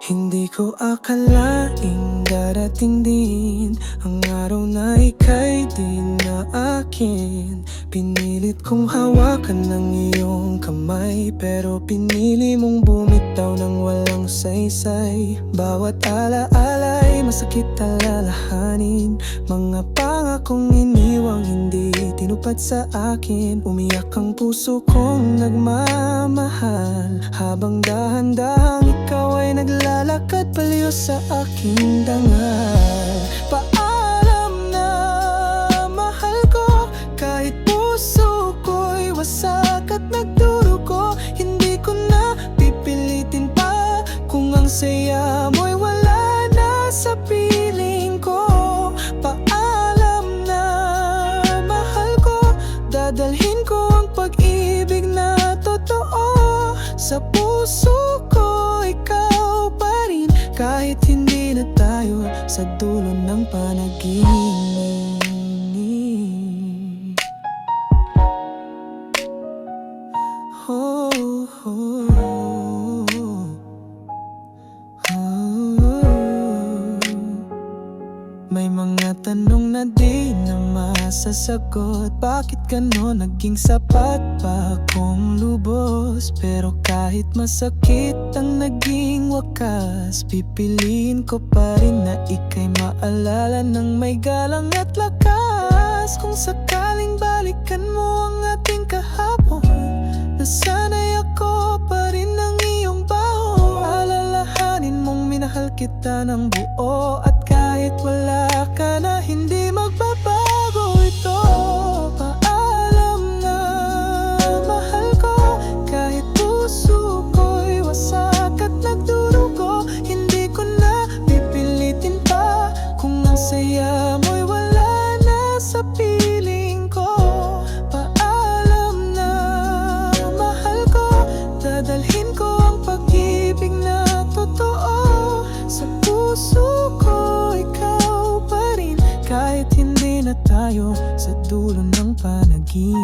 Hindi ko akalaing darating din ang araw na ika'y di na akin. Pinilit kong hawakan ng iyong kamay, pero pinili mong bumitaw ng walang saysay. Bawat alaala'y masakit alalahanin, mga pangakong iniwang hindi tinupad sa akin. Umiyak ang puso kong nagmamahal, habang dahan-dahang ikaw ay naglalakad palayo sa aking dangal. Paalam na mahal ko, kahit puso ko'y wasak at nagdurugo. Hindi ko na pipilitin pa kung ang saya mo'y wala na sa piling ko. Paalam na mahal ko, dadalhin ko ang pag-ibig na totoo sa puso ko. Ikaw pa rin, kahit hindi na tayo sa dulo ng panaginip. Oh, oh, oh, oh. May mga tanong na di na masasagot. Bakit ganon naging sapat pa akong lubos? Pero kahit masakit ang naging wakas, pipiliin ko pa rin na ika'y maalala ng may galang at lakas. Kung sakaling balikan mo ang ating kahapon, nasanay ako pa rin ng iyong baho. Alalahanin mong minahal kita ng buo, at kahit wala ka na, hindi magbabago ito. Paalam na mahal ko, kahit puso ko'y wasak at nagdurugo. Hindi ko na pipilitin pa kung ang saya mo'y wala na sa piling ko. Paalam na mahal ko, dadalhin ko ang pag-ibig na totoo sa puso ko. Ikaw pa rin, kahit hindi na tayo sa dulo ng panaginip.